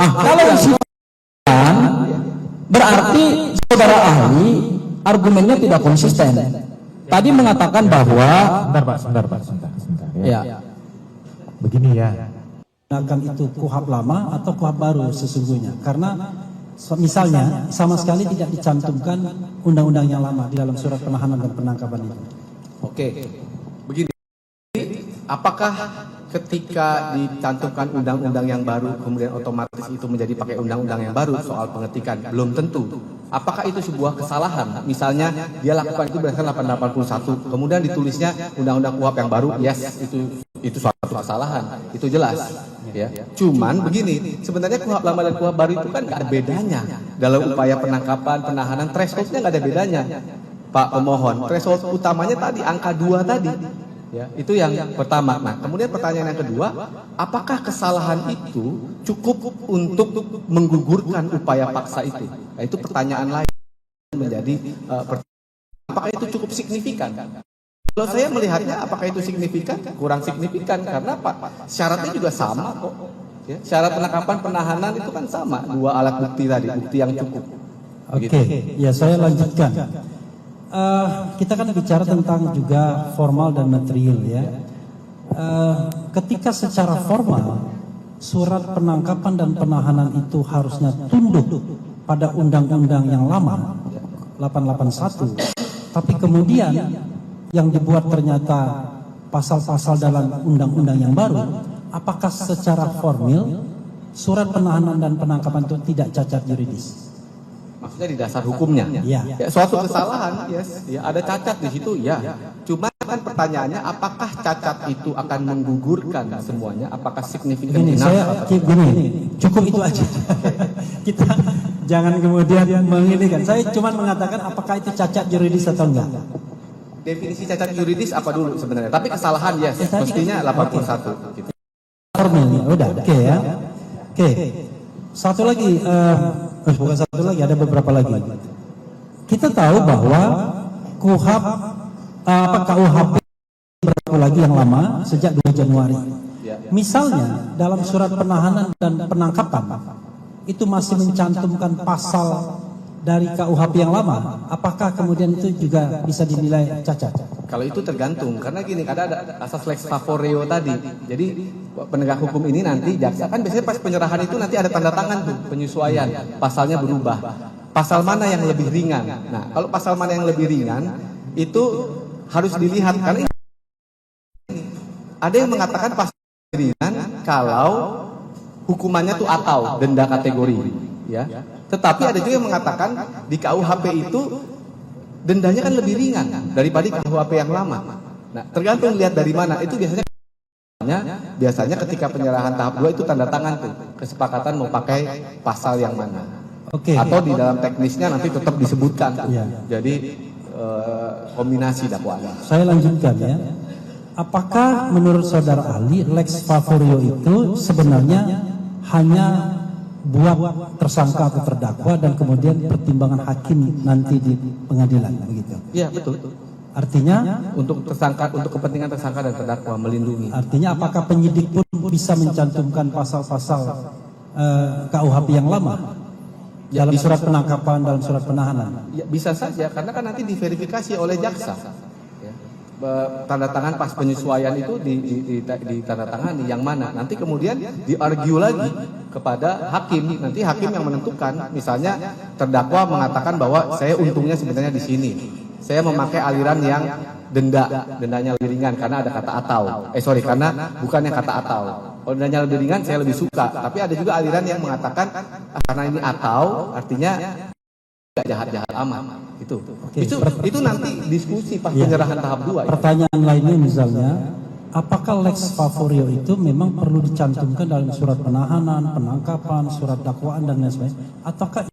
Kalau disimpulkan, berarti saudara ahli argumennya tidak konsisten. Tadi mengatakan bahwa sebentar Pak. ya. Begini ya. Gunakan itu kuhab lama atau kuhab baru sesungguhnya, karena misalnya sama sekali tidak dicantumkan undang-undang yang lama di dalam surat penahanan dan penangkapan itu. Oke, begini. Apakah ketika dicantumkan undang-undang yang baru kemudian otomatis itu menjadi pakai undang-undang yang baru soal pengetikan? Belum tentu. Apakah itu sebuah kesalahan? Misalnya dia lakukan itu berdasarkan 881, kemudian ditulisnya undang-undang KUHP yang baru, yes, itu suatu kesalahan, itu jelas. Ya. Cuman begini, sebenarnya KUHP lama dan KUHP baru itu kan nggak ada bedanya dalam upaya penangkapan, penahanan, thresholdnya nggak ada bedanya, Pak pemohon. Threshold utamanya tadi angka 2 tadi. Ya, itu yang pertama. Nah, kemudian pertanyaan yang kedua, apakah kesalahan itu cukup untuk menggugurkan upaya paksa itu? Nah, itu pertanyaan lain menjadi apakah itu cukup signifikan? Kalau saya melihatnya, apakah itu signifikan? Kurang signifikan karena Pak syaratnya juga sama kok. Ya, syarat penangkapan penahanan itu kan sama, 2 alat bukti tadi, bukti yang cukup. Oke, ya saya lanjutkan. Kita kan bicara tentang juga formal dan material ya. Ketika secara formal surat penangkapan dan penahanan itu harusnya tunduk pada undang-undang yang lama 881, tapi kemudian yang dibuat ternyata pasal-pasal dalam undang-undang yang baru, apakah secara formal surat penahanan dan penangkapan itu tidak cacat yuridis? Maksudnya di dasar hukumnya. Ya. Ya, suatu kesalahan, yes. Ya, ada cacat di situ, ya. Cuma kan pertanyaannya, apakah cacat itu akan menggugurkan semuanya? Apakah signifikan? Gini, cukup itu aja. Kita jangan kemudian menginikan. Saya cuma mengatakan apakah itu cacat yuridis atau enggak. Definisi cacat yuridis apa dulu sebenarnya? Tapi kesalahan, yes. Mestinya 81. Gitu. Formalnya, udah, oke ya. Oke. Satu lagi, bukan satu lagi, ada beberapa lagi. Kita tahu bahwa KUHP berlaku lagi yang lama sejak 2 Januari. Misalnya dalam surat penahanan dan penangkapan itu masih mencantumkan pasal dari KUHP yang lama, apakah kemudian itu juga bisa dinilai cacat? Kalau itu tergantung, karena gini, karena ada asas lex favoreo tadi. Jadi penegak hukum ini nanti jaksa kan biasanya pas penyerahan itu nanti ada tanda tangan tuh, penyesuaian, pasalnya berubah. Pasal mana yang lebih ringan? Nah, kalau pasal mana yang lebih ringan itu harus dilihat, karena ini ada yang mengatakan pasal ringan kalau hukumannya tuh atau denda kategori, ya. Tetapi ada juga yang mengatakan di KUHP itu dendanya kan lebih ringan daripada KUHP yang lama. Nah, tergantung lihat dari mana. Itu biasanya ketika penyerahan tahap 2 itu tanda tangan tuh, kesepakatan mau pakai pasal yang mana. Oke. Atau di dalam teknisnya nanti tetap disebutkan. Ya. Jadi kombinasi dakwaan. Saya lanjutkan ya. Apakah menurut saudara ahli lex favorio itu sebenarnya hanya buat tersangka atau terdakwa dan kemudian pertimbangan hakim nanti di pengadilan begitu? Iya, betul. Artinya Untuk tersangka, untuk kepentingan tersangka dan terdakwa melindungi. artinya apakah penyidik pun bisa mencantumkan pasal-pasal KUHP yang lama dalam surat penangkapan, dalam surat penahanan? Ya, bisa saja, karena kan nanti diverifikasi oleh jaksa. Ya. Tanda tangan pas penyesuaian itu di tanda tangan yang mana. Nanti kemudian di-argue lagi kepada hakim. Nanti hakim yang menentukan. Misalnya terdakwa mengatakan bahwa saya untungnya sebenarnya di sini. Saya memakai aliran yang dendanya lebih ringan karena ada kata atau. Karena bukannya kata atau. Kalau dendanya lebih ringan saya lebih suka. Tapi ada juga aliran yang mengatakan karena ini atau artinya tidak jahat-jahat amat. Itu nanti diskusi pas penyerahan tahap 2. Pertanyaan lainnya misalnya, apakah lex favorio itu memang perlu dicantumkan dalam surat penahanan, penangkapan, surat dakwaan dan lain sebagainya, ataukah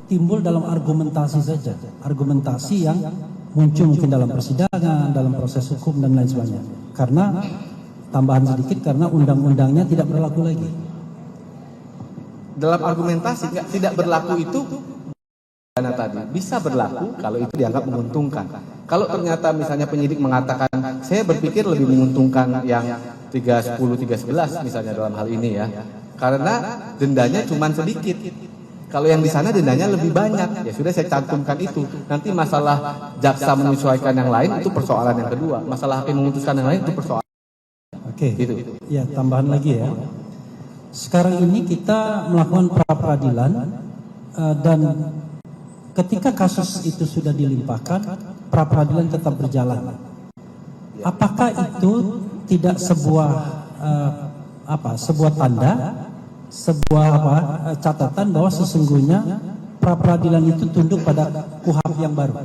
timbul dalam argumentasi saja, argumentasi yang muncul mungkin dalam persidangan, dalam proses hukum dan lain sebagainya? Karena tambahan sedikit, karena undang-undangnya tidak berlaku lagi. Dalam argumentasi tidak berlaku itu dana tadi bisa berlaku kalau itu dianggap menguntungkan. Kalau ternyata misalnya penyidik mengatakan saya berpikir lebih menguntungkan yang 310 311 misalnya dalam hal ini ya. karena dendanya cuma sedikit. Kalau yang di sana dendanya lebih banyak. Ya sudah saya cantumkan itu. Nanti masalah jaksa menyesuaikan yang lain itu persoalan yang kedua. Masalah hakim memutuskan yang lain itu persoalan. Oke. Gitu. Ya, tambahan lagi ya. Sekarang ini kita melakukan pra-peradilan dan ketika kasus itu sudah dilimpahkan, pra-peradilan tetap berjalan. Apakah itu tidak sebuah sebuah tanda, sebuah catatan bahwa sesungguhnya pra-peradilan itu tunduk pada KUHAP yang baru?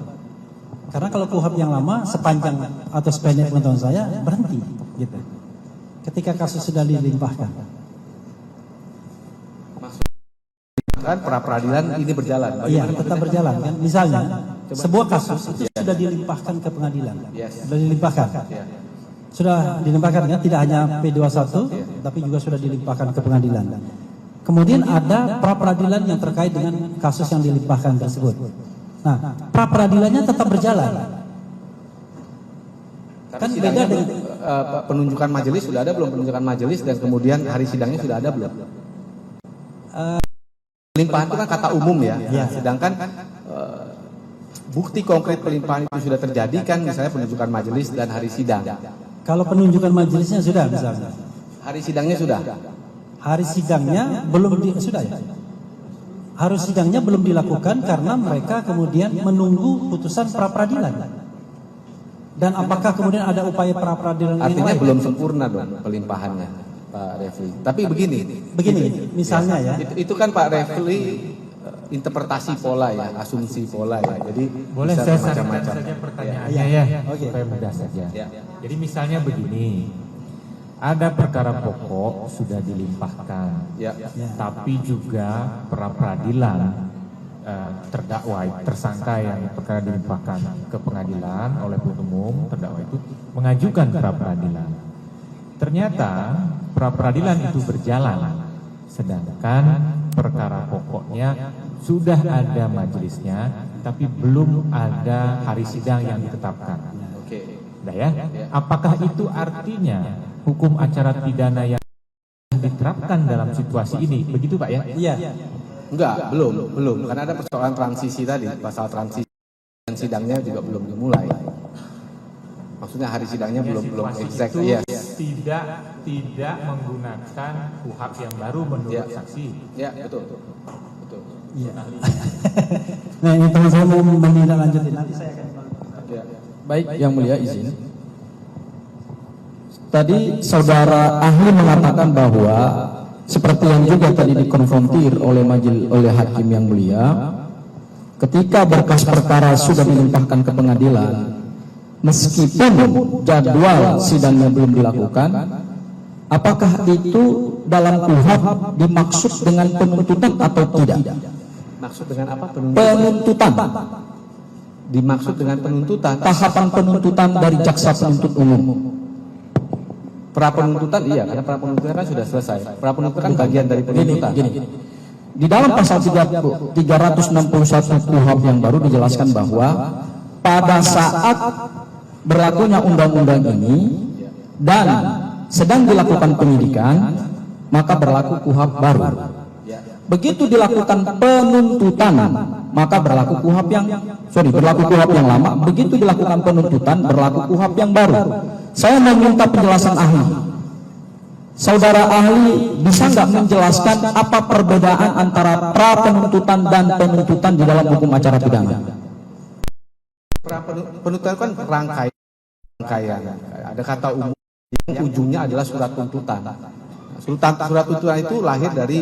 Karena kalau KUHAP yang lama sepanjang atau sependek pengetahuan saya berhenti gitu. Ketika kasus sudah dilimpahkan. Kan pra-peradilan ini berjalan. Iya, tetap berjalan kan. Misalnya sebuah kasus itu sudah dilimpahkan ke pengadilan. Sudah dilimpahkan. Sudah dilimpahkan kan, tidak hanya P21 tapi juga sudah dilimpahkan ke pengadilan. Kemudian ada pra-peradilan yang terkait dengan kasus yang dilimpahkan tersebut. Nah, pra-peradilannya tetap berjalan. Kan beda dengan penunjukan majelis sudah ada belum? Penunjukan majelis dan kemudian hari sidangnya sudah ada belum? Pelimpahan itu kan kata umum ya. Sedangkan bukti konkret pelimpahan itu sudah terjadi kan, misalnya penunjukan majelis dan hari sidang. Kalau penunjukan majelisnya sudah misalnya. Hari sidangnya sudah. Hari sidangnya belum sudah ya. Hari sidangnya belum dilakukan karena mereka kemudian menunggu putusan pra-peradilan. Dan apakah kemudian ada upaya pra-peradilan yang Artinya lain? belum sempurna dong pelimpahannya. Pak Refli. Tapi begini misalnya ya. Itu kan Pak Refli interpretasi pola ya, asumsi pola ya. Jadi Boleh bisa saya macam-macam. saja pertanyaannya ya, supaya mudah saja. Jadi misalnya begini, ada perkara pokok sudah dilimpahkan, tapi juga pra-peradilan terdakwa tersangka yang perkara dilimpahkan ke pengadilan oleh penuntut umum, terdakwa itu mengajukan pra-peradilan. Ternyata pra-peradilan itu berjalan, sedangkan perkara pokoknya sudah ada majelisnya, tapi belum ada hari sidang yang ditetapkan. Nah ya, apakah itu artinya hukum acara pidana yang diterapkan dalam situasi ini? Begitu Pak ya? Iya. Enggak, belum. Karena ada persoalan transisi tadi, pasal transisi dan sidangnya juga belum dimulai. Maksudnya hari sidangnya belum exact. Tidak menggunakan KUHAP yang baru menurut saksi. Ya, betul. Iya. Nah, ini teman saya mau menindaklanjuti, nanti saya akan. Baik, Yang Mulia izin. Tadi saudara ahli mengatakan bahwa seperti yang juga tadi dikonfrontir oleh hakim yang mulia, ketika berkas perkara sudah dilimpahkan ke pengadilan, meskipun jadwal sidangnya belum dilakukan, apakah itu dalam KUHAP dimaksud dengan penuntutan atau tidak? Maksud dengan apa? Penuntutan. Dimaksud dengan penuntutan. Tahapan penuntutan dari jaksa penuntut umum. Pra penuntutan iya, karena pra penuntutan kan sudah selesai. Pra penuntutan kan bagian dari penuntutan. Gini. Di dalam pasal 361 KUHAP yang baru dijelaskan bahwa pada saat berlakunya undang-undang ini dan sedang dilakukan penyidikan, maka berlaku KUHAP baru. Begitu dilakukan penuntutan, maka berlaku KUHAP yang lama. Begitu dilakukan penuntutan, berlaku KUHAP yang baru. Saya meminta penjelasan ahli. Saudara ahli bisa nggak menjelaskan apa perbedaan antara pra penuntutan dan penuntutan di dalam hukum acara pidana? Penuntutan kan rangkaian. Ada kata umum yang ujungnya adalah surat tuntutan. Surat tuntutan itu lahir dari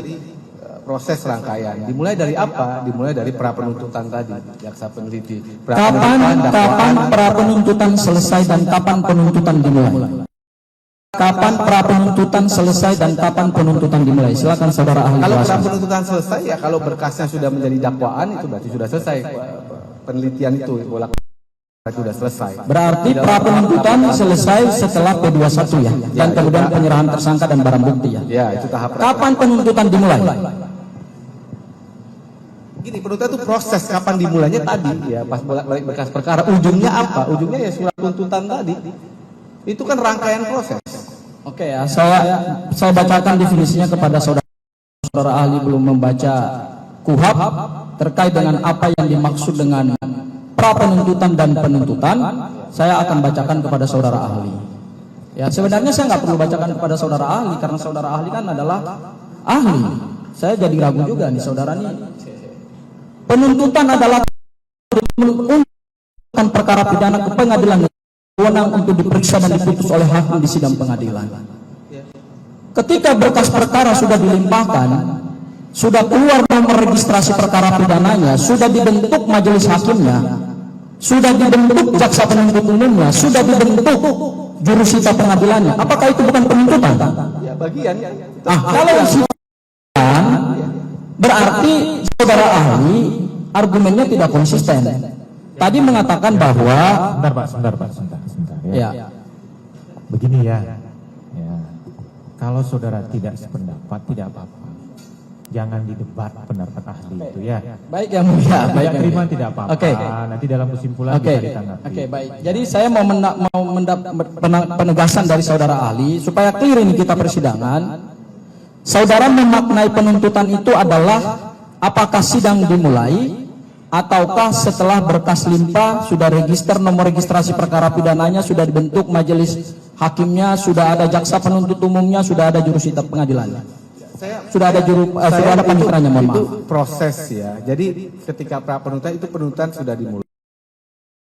proses rangkaian. Dimulai dari apa? Dimulai dari pra penuntutan tadi, jaksa peneliti. Kapan pra penuntutan selesai dan kapan penuntutan dimulai? Kapan pra penuntutan selesai dan kapan penuntutan dimulai? Silakan saudara ahli. Kalau pra jelaskan. penuntutan selesai ya kalau berkasnya sudah menjadi dakwaan itu berarti sudah selesai penelitian itu sudah selesai. Berarti pra penuntutan selesai setelah P21 ya, dan kemudian penyerahan tersangka dan barang bukti ya. Ya, itu tahap. Kapan penuntutan dimulai? Gini, penuntutan itu proses kapan dimulainya tadi ya, pas balik berkas perkara. Ujungnya apa? Ujungnya ya surat tuntutan tadi. Itu kan rangkaian proses. Oke ya, saya bacakan definisinya kepada saudara. saudara ahli belum membaca KUHP terkait dengan apa yang dimaksud dengan pra penuntutan dan penuntutan, saya akan bacakan kepada saudara ahli. Ya, sebenarnya saya nggak perlu bacakan kepada saudara ahli karena saudara ahli kan adalah ahli. Saya jadi ragu juga nih saudara nih. Penuntutan adalah menuntutan perkara pidana ke pengadilan wewenang untuk diperiksa dan diputus oleh hakim di sidang pengadilan. Ketika berkas perkara sudah dilimpahkan, sudah keluar nomor registrasi perkara pidananya, sudah dibentuk majelis hakimnya, sudah dibentuk jaksa penuntut umumnya, sudah dibentuk jurusita pengadilannya. Apakah itu bukan penuntutan? Ya, bagian. Kalau penuntutan, berarti saudara ahli argumennya tidak konsisten. Tadi mengatakan bahwa Sebentar Pak. Ya. Begini ya. Kalau saudara tidak sependapat, tidak apa-apa. Jangan didebat pendapat ahli itu ya. Baik yang mulia, baik yang terima mulia. tidak apa-apa. Oke. Nanti dalam kesimpulan bisa ditanggapi. Oke, baik. Jadi saya mau penegasan dari saudara ahli supaya clear ini kita persidangan. Saudara memaknai penuntutan itu adalah apakah sidang dimulai ataukah setelah berkas limpah sudah register nomor registrasi perkara pidananya, sudah dibentuk majelis hakimnya, sudah ada jaksa penuntut umumnya, sudah ada jurusita pengadilannya, sudah ada paniteranya. Mohon maaf. Itu proses ya. Jadi ketika pra penuntutan itu penuntutan sudah dimulai,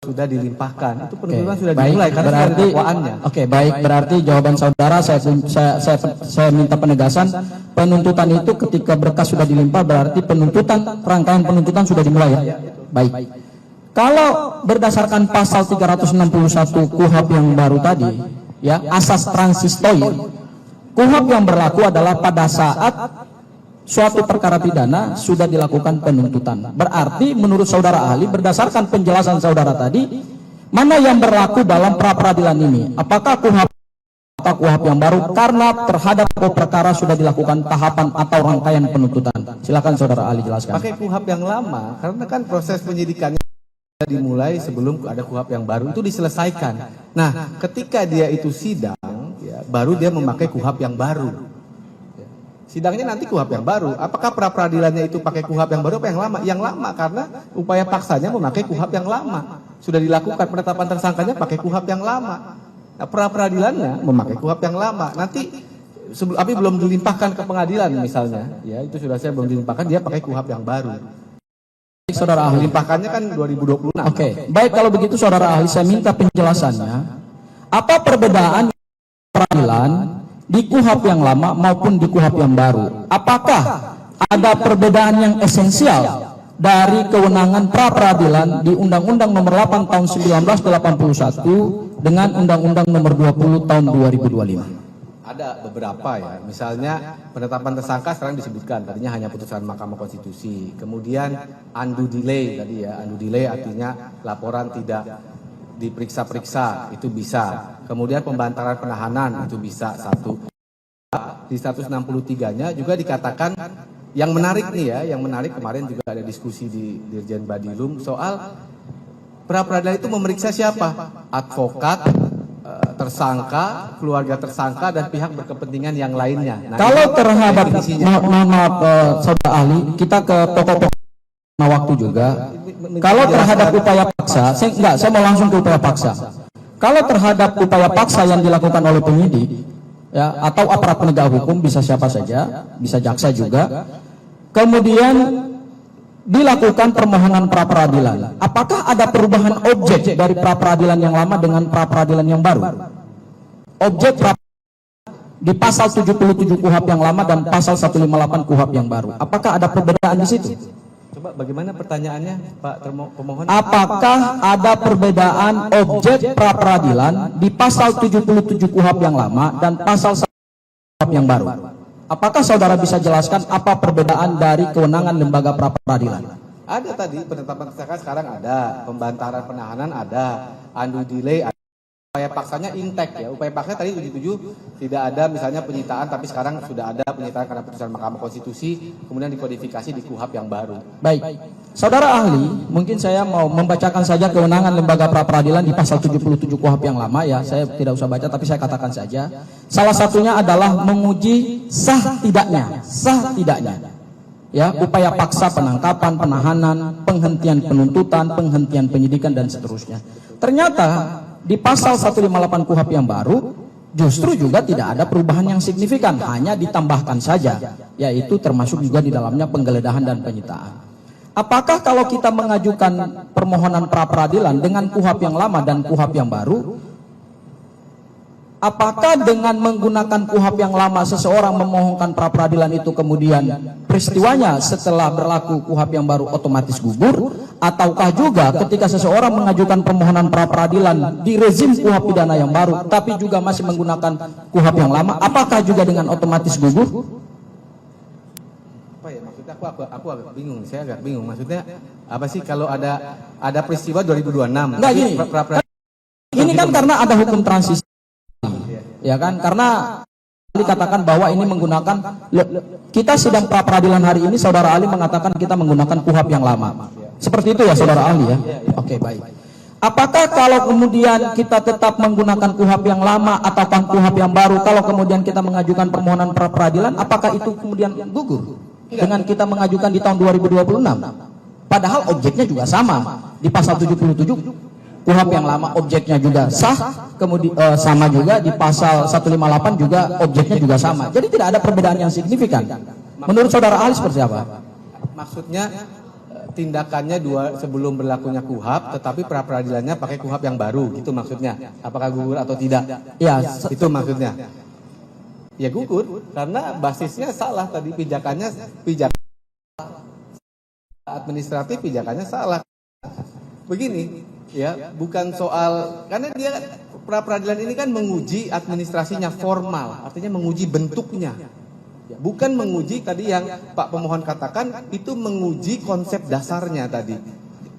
sudah dilimpahkan. Itu penuntutan sudah dimulai karena berarti dakwaannya. Oke, baik, berarti jawaban saudara saya minta penegasan. Penuntutan itu ketika berkas sudah dilimpah berarti penuntutan, rangkaian penuntutan sudah dimulai ya. Baik. Kalau berdasarkan pasal 361 KUHP yang baru tadi, ya, asas transistoid, KUHP yang berlaku adalah pada saat suatu perkara pidana sudah dilakukan penuntutan. Berarti menurut saudara ahli, berdasarkan penjelasan saudara tadi, mana yang berlaku dalam pra peradilan ini? Apakah KUHP atau KUHP yang baru? Karena terhadap perkara sudah dilakukan tahapan atau rangkaian penuntutan. Silakan saudara ahli jelaskan. Pakai KUHP yang lama karena kan proses penyidikannya dimulai sebelum ada KUHP yang baru itu diselesaikan. Nah, ketika dia itu sidang, ya, baru dia memakai KUHP yang baru. Ya. Sidangnya nanti KUHP yang baru. Apakah pra peradilannya itu pakai KUHP yang baru apa yang lama? Yang lama karena upaya paksanya memakai KUHP yang lama. Sudah dilakukan penetapan tersangkanya pakai KUHP yang lama. Nah, pra peradilannya memakai KUHP yang lama. Nanti tapi belum dilimpahkan ke pengadilan misalnya, ya itu sudah saya belum dilimpahkan, dia pakai KUHP yang baru. Saudara ahli. Dilimpahkannya kan 2026. Oke, baik kalau begitu saudara ahli saya minta penjelasannya. Apa perbedaan peradilan di KUHP yang lama maupun di KUHP yang baru? Apakah ada perbedaan yang esensial dari kewenangan pra peradilan di Undang-Undang Nomor 8 Tahun 1981 dengan Undang-Undang Nomor 20 Tahun 2025? Ada beberapa ya, misalnya penetapan tersangka sekarang disebutkan, tadinya hanya putusan Mahkamah Konstitusi. Kemudian undue delay tadi ya, undue delay artinya laporan tidak diperiksa-periksa, itu bisa. Kemudian pembantaran penahanan, itu bisa, satu. Di 163-nya juga dikatakan, yang menarik nih ya, yang menarik kemarin juga ada diskusi di Dirjen Badilum soal pra peradilan itu memeriksa siapa? Advokat, tersangka, keluarga tersangka, dan pihak berkepentingan yang lainnya. Nah, kalau terhadap, mohon maaf saudara ahli, kita ke pokok-pokok waktu juga. Kalau terhadap upaya paksa, saya mau langsung ke upaya paksa. Kalau terhadap upaya paksa yang dilakukan oleh penyidik, ya, atau aparat penegak hukum, bisa siapa saja, bisa jaksa juga, kemudian dilakukan permohonan pra peradilan. Apakah ada perubahan objek dari pra peradilan yang lama dengan pra peradilan yang baru? Objek pra di pasal 77 KUHP yang lama dan pasal 158 KUHP yang baru. Apakah ada perbedaan di situ? Coba bagaimana pertanyaannya, Pak pemohon? Apakah ada perbedaan objek pra peradilan di pasal 77 KUHP yang lama dan pasal 158 KUHP yang baru? Apakah saudara bisa jelaskan apa perbedaan dari kewenangan lembaga pra peradilan? Ada tadi penetapan tersangka sekarang ada, pembantaran penahanan ada, undue delay ada, upaya upaya paksanya intek ya. Upaya paksa tadi 77 tidak ada misalnya penyitaan, tapi sekarang sudah ada penyitaan karena putusan Mahkamah Konstitusi, kemudian dikodifikasi di KUHP yang baru. Baik, saudara ahli, mungkin saya mau membacakan saja kewenangan lembaga pra peradilan di pasal 77 KUHP yang lama ya. Saya tidak usah baca, tapi saya katakan saja. Salah satunya adalah menguji sah tidaknya ya, upaya paksa penangkapan, penahanan, penghentian penuntutan, penghentian penyidikan dan seterusnya. Ternyata di pasal 158 KUHP yang baru justru juga tidak ada perubahan yang signifikan, hanya ditambahkan saja, yaitu termasuk juga di dalamnya penggeledahan dan penyitaan. Apakah kalau kita mengajukan permohonan pra peradilan dengan KUHP yang lama dan KUHP yang baru, apakah dengan menggunakan KUHP yang lama seseorang memohonkan pra peradilan itu kemudian peristiwanya setelah berlaku KUHP yang baru otomatis gugur, ataukah juga ketika seseorang mengajukan permohonan pra peradilan di rezim KUHP pidana yang baru tapi juga masih menggunakan KUHP yang lama, apakah juga dengan otomatis gugur? Apa ya maksudnya? Aku agak bingung. Saya agak bingung. Maksudnya apa sih kalau ada peristiwa 2026? Enggak gini. Ini kan karena ada hukum transisi. Ya kan, karena dikatakan bahwa ini menggunakan, kita sidang pra peradilan hari ini saudara ahli mengatakan kita menggunakan KUHP yang lama. Seperti itu ya saudara ahli ya. Oke, baik. Apakah kalau kemudian kita tetap menggunakan KUHP yang lama atau KUHP yang baru, kalau kemudian kita mengajukan permohonan pra peradilan, apakah itu kemudian gugur dengan kita mengajukan di tahun 2026? Padahal objeknya juga sama di pasal 77 KUHP yang lama, objeknya juga sah, kemudian sama juga di pasal 158 juga objeknya juga sama. Jadi tidak ada perbedaan yang signifikan. Menurut saudara ahli seperti apa? Maksudnya tindakannya sebelum berlakunya KUHP, tetapi pra peradilannya pakai KUHP yang baru, gitu maksudnya. Apakah gugur atau tidak? Ya, itu maksudnya. Ya gugur karena basisnya salah tadi, pijakan administratif, pijakannya salah. Begini. Ya, bukan soal, karena dia pra peradilan ini kan menguji administrasinya formal, artinya menguji bentuknya, bukan menguji tadi yang Pak pemohon katakan itu menguji konsep dasarnya tadi,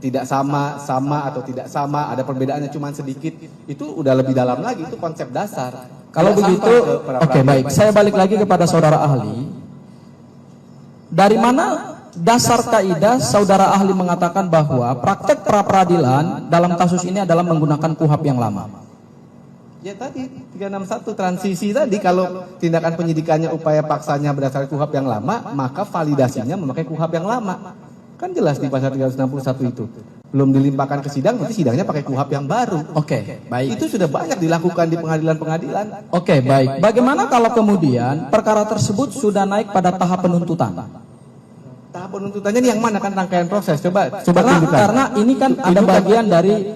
tidak sama atau tidak sama, ada perbedaannya cuma sedikit, itu udah lebih dalam lagi, itu konsep dasar. Kalau begitu, oke, baik, saya balik lagi kepada saudara ahli. Dari mana dasar kaidah saudara ahli mengatakan bahwa praktek pra peradilan dalam kasus ini adalah menggunakan KUHP yang lama? Ya tadi 361 transisi tadi, kalau tindakan penyidikannya upaya paksanya berdasarkan KUHP yang lama, maka validasinya memakai KUHP yang lama. Kan jelas di pasal 361 itu. Belum dilimpahkan ke sidang, nanti sidangnya pakai KUHP yang baru. Oke, baik. Itu sudah banyak dilakukan di pengadilan-pengadilan. Oke, baik. Bagaimana kalau kemudian perkara tersebut sudah naik pada tahap penuntutan? Tahap penuntutannya ini yang mana, kan rangkaian proses? Coba tunjukkan. Karena ini kan ada bagian dari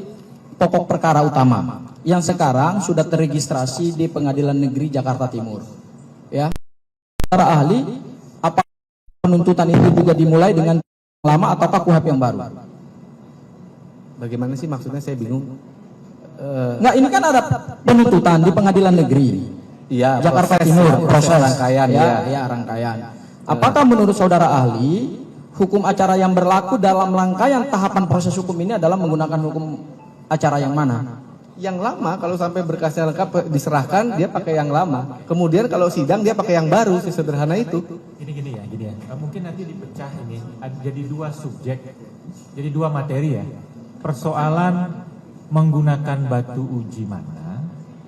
pokok perkara utama yang sekarang sudah terregistrasi di Pengadilan Negeri Jakarta Timur. Ya, para ahli, apa penuntutan itu juga dimulai dengan lama ataukah KUHP yang baru? Bagaimana sih maksudnya, saya bingung. Enggak, ini kan ada penuntutan di Pengadilan Negeri Jakarta Timur, proses rangkaian ya, rangkaian. Apakah menurut saudara ahli, hukum acara yang berlaku dalam rangkaian tahapan proses hukum ini adalah menggunakan hukum acara yang mana? Yang lama, kalau sampai berkasnya lengkap diserahkan, dia pakai yang lama. Kemudian kalau sidang dia pakai yang baru, sesederhana itu. Gini ya. Mungkin nanti dipecah ini, jadi dua subjek, jadi dua materi ya. Persoalan menggunakan batu uji mana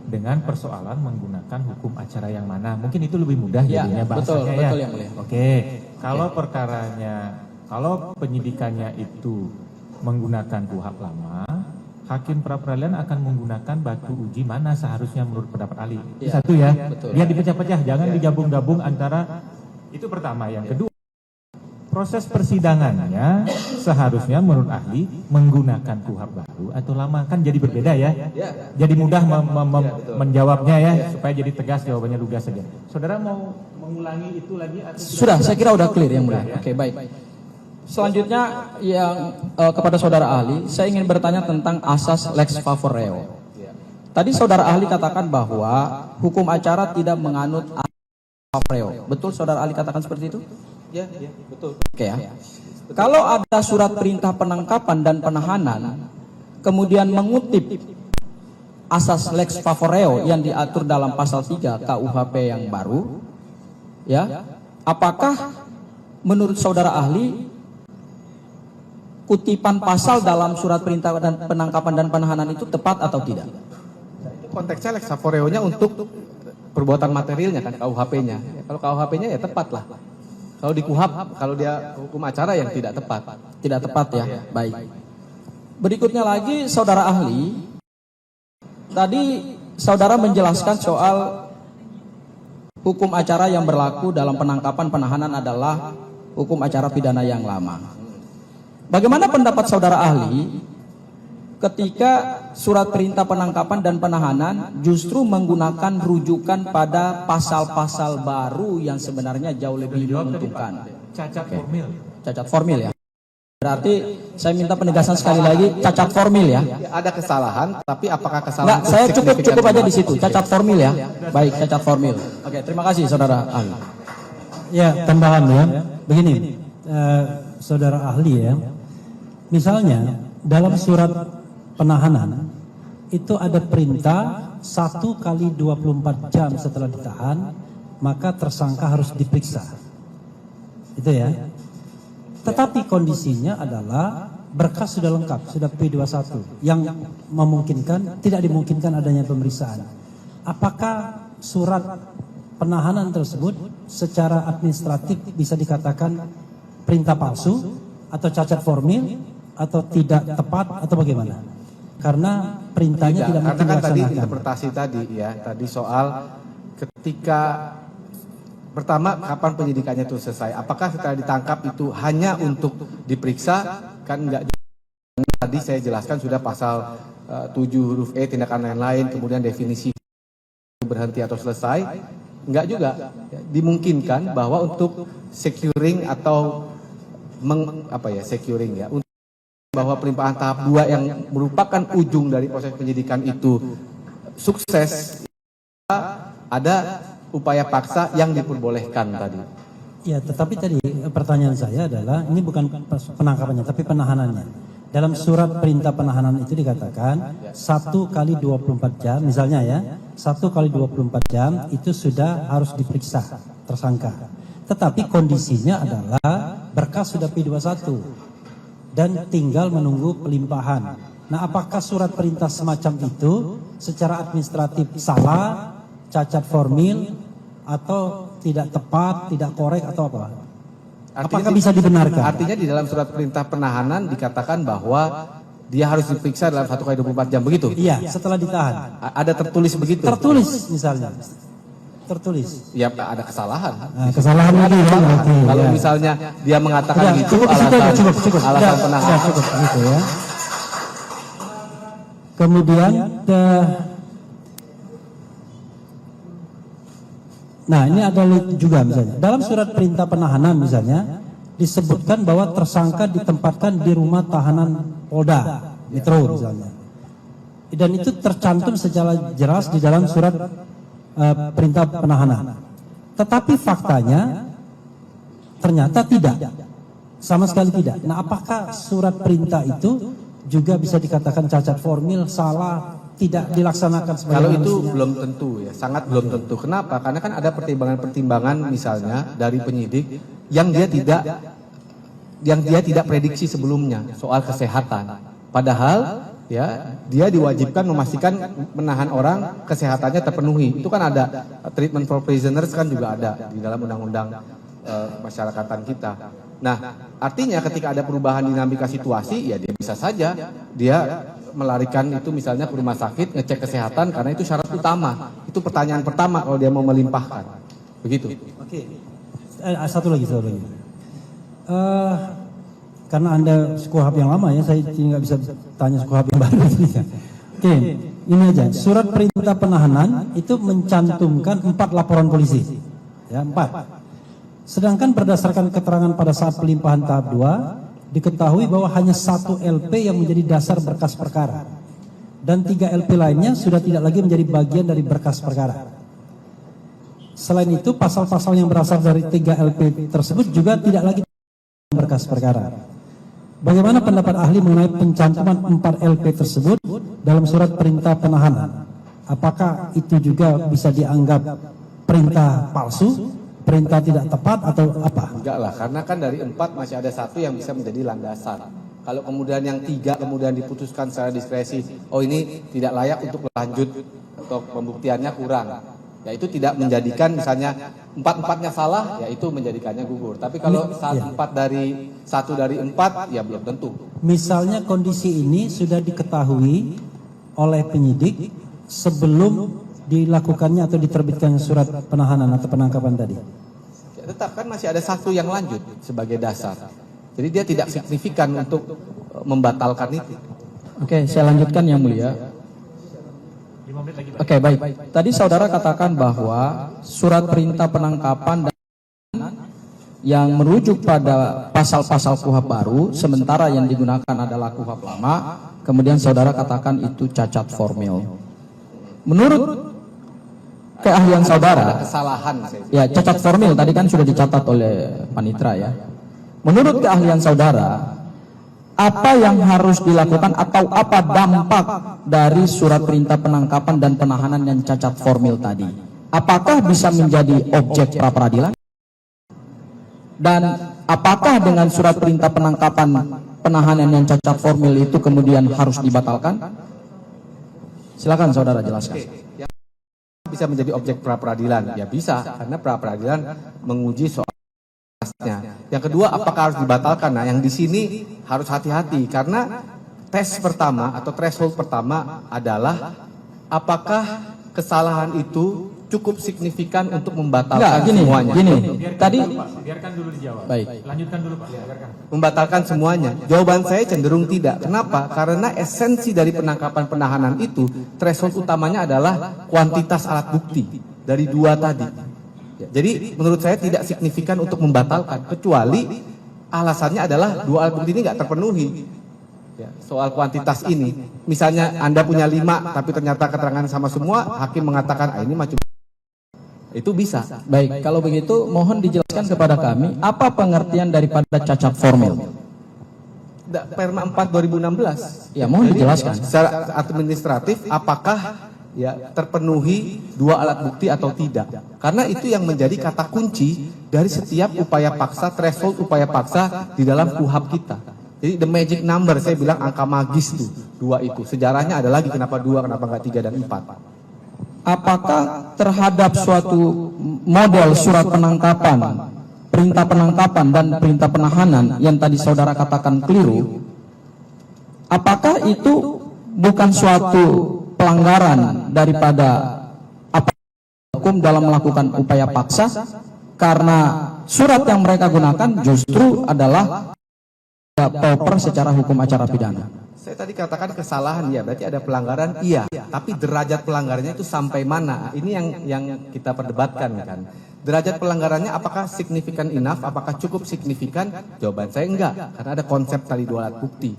dengan persoalan menggunakan hukum acara yang mana, mungkin itu lebih mudah jadinya bahasanya ya. Betul yang mulia. Oke, kalau perkaranya, kalau penyidikannya itu menggunakan KUHP lama, hakim pra peradilan akan menggunakan batu uji mana seharusnya menurut pendapat ahli. Satu ya, biar dipecah-pecah, jangan digabung-gabung antara itu pertama. Yang kedua, proses persidangannya seharusnya menurut ahli menggunakan KUHP baru atau lama, kan jadi berbeda ya. Jadi mudah menjawabnya ya, supaya jadi tegas jawabannya, lugas saja. Saudara mau mengulangi itu lagi atau sudah? Saya kira udah clear yang mulia. Oke, baik. Selanjutnya yang kepada saudara ahli, saya ingin bertanya tentang asas lex favor reo. Tadi saudara ahli katakan bahwa hukum acara tidak menganut asas favor reo. Betul saudara ahli katakan seperti itu? Ya, betul. Oke ya. Kalau ada surat perintah penangkapan dan penahanan, kemudian mengutip asas lex favoreo yang diatur dalam pasal 3 KUHP yang baru, ya, apakah menurut saudara ahli kutipan pasal dalam surat perintah dan penangkapan dan penahanan itu tepat atau tidak? Konteksnya lex favoreo-nya untuk perbuatan materialnya kan, KUHP-nya. Ya, kalau KUHP-nya ya tepat lah. Kalau di KUHAP, kalau dia hukum acara yang tidak tepat. Tidak tepat ya, baik. Berikutnya lagi saudara ahli, tadi saudara menjelaskan soal hukum acara yang berlaku dalam penangkapan penahanan adalah hukum acara pidana yang lama. Bagaimana pendapat saudara ahli ketika surat perintah penangkapan dan penahanan justru menggunakan rujukan pada pasal-pasal baru yang sebenarnya jauh lebih menguntungkan? Cacat formil. Cacat formil ya. Berarti saya minta penegasan sekali lagi, cacat formil ya. Ada kesalahan, tapi apakah kesalahan? Enggak, saya cukup aja di situ, cacat formil ya. Baik, cacat formil. Oke, terima kasih saudara ahli. Ya, tambahan ya. Begini, saudara ahli ya. Misalnya dalam surat penahanan itu ada perintah 1 kali 24 jam setelah ditahan maka tersangka harus diperiksa. Itu ya. Tetapi kondisinya adalah berkas sudah lengkap, sudah P21 yang memungkinkan, tidak dimungkinkan adanya pemeriksaan. Apakah surat penahanan tersebut secara administratif bisa dikatakan perintah palsu atau cacat formil atau tidak tepat atau bagaimana? Karena perintahnya tidak mungkin karena kan tadi dilaksanakan. interpretasi tadi ya, tadi soal ketika pertama kapan penyidikannya itu selesai, apakah setelah ditangkap itu hanya untuk diperiksa? Kan enggak. Tadi saya jelaskan sudah pasal 7 huruf E tindakan lain-lain, kemudian definisi berhenti atau selesai. Enggak juga, dimungkinkan bahwa untuk securing atau securing ya, untuk bahwa pelimpahan tahap 2 yang merupakan ujung dari proses penyidikan itu sukses, ada upaya paksa yang diperbolehkan tadi. Ya, tetapi tadi pertanyaan saya adalah ini bukan penangkapannya tapi penahanannya. Dalam surat perintah penahanan itu dikatakan 1 kali 24 jam misalnya ya, 1 kali 24 jam itu sudah harus diperiksa tersangka. Tetapi kondisinya adalah berkas sudah P21 dan tinggal menunggu pelimpahan. Nah, apakah surat perintah semacam itu secara administratif salah, cacat formil, atau tidak tepat, tidak korek atau apa? Apakah bisa dibenarkan? Artinya di dalam surat perintah penahanan dikatakan bahwa dia harus diperiksa dalam 1 kali 24 jam begitu? Iya, setelah ditahan. Ada tertulis begitu? Tertulis misalnya. Tertulis. Ya ada kesalahan. Nah, kesalahan lagi ya. Kalau misalnya dia mengatakan Udah, itu cukup. alasan penahanan. Cukup gitu ya. Kemudian nah, ini ada juga misalnya. Dalam surat perintah penahanan misalnya disebutkan bahwa tersangka ditempatkan di rumah tahanan Polda Metro misalnya. Dan itu tercantum secara jelas di dalam surat perintah penahanan. Tetapi faktanya ternyata tidak. Sama sekali tidak. Nah, apakah surat perintah itu juga bisa dikatakan cacat formil, salah, tidak dilaksanakan sebagai Kalau itu belum tentu ya, sangat belum tentu. Kenapa? Karena kan ada pertimbangan-pertimbangan misalnya dari penyidik yang dia tidak prediksi sebelumnya soal kesehatan. Padahal ya dia diwajibkan memastikan menahan orang kesehatannya terpenuhi. Itu kan ada treatment for prisoners kan juga ada di dalam undang-undang masyarakatan kita. Nah, artinya ketika ada perubahan dinamika situasi ya dia bisa saja dia melarikan itu misalnya ke rumah sakit ngecek kesehatan karena itu syarat utama. Itu pertanyaan pertama kalau dia mau melimpahkan. Begitu. Oke. Satu lagi. Karena Anda Skuhab yang lama ya, saya tidak bisa tanya Skuhab yang baru. Oke, ini aja. Surat perintah penahanan itu mencantumkan 4 laporan polisi. Ya, 4. Sedangkan berdasarkan keterangan pada saat pelimpahan tahap 2, diketahui bahwa hanya 1 LP yang menjadi dasar berkas perkara. Dan 3 LP lainnya sudah tidak lagi menjadi bagian dari berkas perkara. Selain itu, pasal-pasal yang berasal dari 3 LP tersebut juga tidak lagi berkas perkara. Bagaimana pendapat ahli mengenai pencantuman 4 LP tersebut dalam surat perintah penahanan? Apakah itu juga bisa dianggap perintah palsu, perintah tidak tepat atau apa? Enggak lah, karena kan dari 4 masih ada 1 yang bisa menjadi landasan. Kalau kemudian yang 3 kemudian diputuskan secara diskresi, oh ini tidak layak untuk lanjut atau pembuktiannya kurang, ya itu tidak menjadikan misalnya 4-4-nya salah, ya itu menjadikannya gugur. Tapi kalau 1 dari 4 ya belum tentu. Misalnya kondisi ini sudah diketahui oleh penyidik sebelum dilakukannya atau diterbitkan surat penahanan atau penangkapan tadi. Ya, tetap kan masih ada 1 yang lanjut sebagai dasar. Jadi dia tidak signifikan untuk membatalkan itu. Oke, saya lanjutkan yang mulia. Oke, baik. Tadi saudara katakan bahwa surat perintah penangkapan dan yang merujuk pada pasal-pasal KUHP baru, sementara yang digunakan adalah KUHP lama, kemudian saudara katakan itu cacat formil. Menurut keahlian saudara, Kesalahan saya. ya cacat formil tadi kan sudah dicatat oleh Panitra ya. Menurut keahlian saudara, apa yang harus dilakukan atau apa dampak dari surat perintah penangkapan dan penahanan yang cacat formil tadi? Apakah bisa menjadi objek pra peradilan? Dan apakah dengan surat perintah penangkapan penahanan yang cacat formil itu kemudian harus dibatalkan? Silakan saudara jelaskan. Bisa menjadi objek pra peradilan? Ya bisa, karena pra peradilan menguji soal. Yang kedua, apakah harus dibatalkan? Nah, yang di sini harus hati-hati karena tes pertama atau threshold pertama adalah apakah kesalahan itu cukup signifikan untuk membatalkan semuanya. Gini, tadi biarkan dulu dijawab. Baik. Lanjutkan dulu Pak. Biarkan. Membatalkan semuanya. Jawaban saya cenderung tidak. Kenapa? Karena esensi dari penangkapan penahanan itu threshold utamanya adalah kuantitas alat bukti dari 2 tadi. Jadi menurut saya tidak signifikan untuk membatalkan, kecuali alasannya adalah 2 alat bukti ini nggak terpenuhi. Ya, soal kuantitas ini, misalnya Anda punya 5, tapi ternyata keterangan sama semua, hakim mengatakan ini macam itu bisa. baik, kalau begitu mohon dijelaskan kepada kami apa pengertian daripada cacat formil. Perma 4 2016. Ya, mohon dijelaskan. Secara administratif apakah ya terpenuhi 2 alat bukti atau tidak? Karena itu yang menjadi kata kunci dari setiap upaya paksa, threshold upaya paksa di dalam KUHP kita. Jadi the magic number, saya bilang angka magis tuh 2 itu. Sejarahnya ada lagi kenapa 2, kenapa enggak 3 dan 4. Apakah terhadap suatu model surat penangkapan, perintah penangkapan dan perintah penahanan yang tadi saudara katakan keliru, apakah itu bukan suatu pelanggaran daripada apa hukum dalam melakukan upaya paksa, karena surat yang mereka gunakan justru adalah proper secara hukum acara pidana? Saya tadi katakan kesalahan, ya berarti ada pelanggaran, iya. Tapi derajat pelanggarannya itu sampai mana? Ini yang kita perdebatkan kan. Derajat pelanggarannya apakah signifikan enough? Apakah cukup signifikan? Jawaban saya enggak, karena ada konsep tali 2 alat bukti.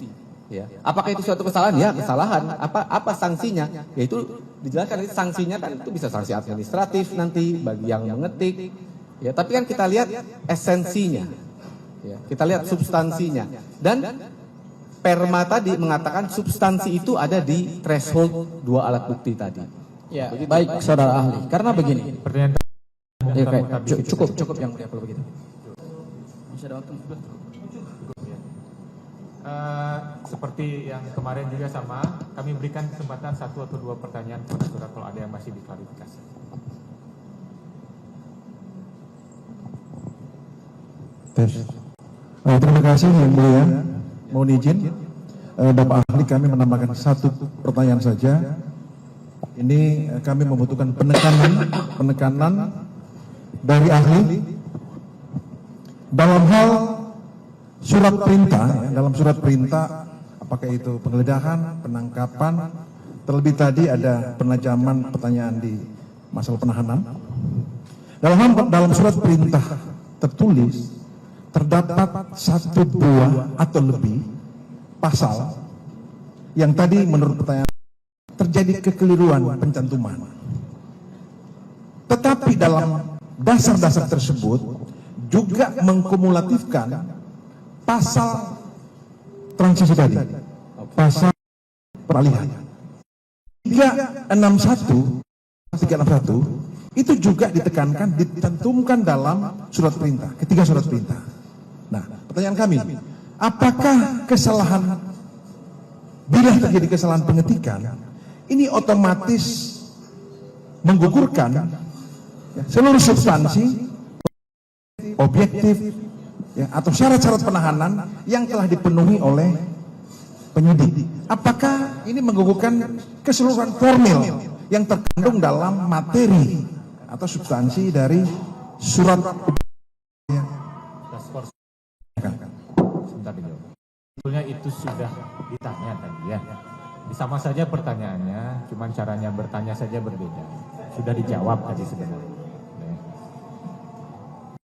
Ya. Apakah itu suatu kesalahan? Ya kesalahan. Apa sanksinya? Yaitu dijelaskan sanksinya kan itu bisa sanksi administratif nanti bagi yang mengetik. Ya, tapi kan kita lihat esensinya. Ya, kita lihat substansinya. Dan Perma tadi mengatakan substansi itu ada di threshold 2 alat bukti tadi. Ya, baik saudara ahli. Karena begini. Pertanyaan Ya, cukup yang mulia kalau begitu. Masih ada waktu. Seperti yang kemarin juga sama, kami berikan kesempatan 1 atau 2 pertanyaan kepada saudara kalau ada yang masih diklarifikasi. Terima kasih yang mulia. Mohon izin, Bapak ahli, kami menambahkan 1 pertanyaan saja. Ini kami membutuhkan penekanan dari ahli dalam hal surat perintah. Dalam surat perintah, apakah itu penggeledahan, penangkapan, terlebih tadi ada penajaman pertanyaan di masalah penahanan. Dalam surat perintah tertulis terdapat 1 buah atau lebih pasal yang tadi menurut pertanyaan terjadi kekeliruan pencantuman. Tetapi dalam dasar-dasar tersebut juga mengkumulatifkan pasal transisi tadi, pasal peralihan 361 itu juga ditekankan, ditentukan dalam surat perintah, ketiga surat perintah. Nah, pertanyaan kami, apakah kesalahan, bila terjadi kesalahan pengetikan, ini otomatis menggugurkan seluruh substansi, objektif, atau syarat-syarat penahanan yang telah dipenuhi oleh penyidik? Apakah ini menggugurkan keseluruhan formil yang terkandung dalam materi atau substansi dari surat? Sebentar dijawab. Sebetulnya itu sudah ditanya tadi ya. Sama saja pertanyaannya, cuman caranya bertanya saja berbeda. Sudah dijawab tadi sebenarnya.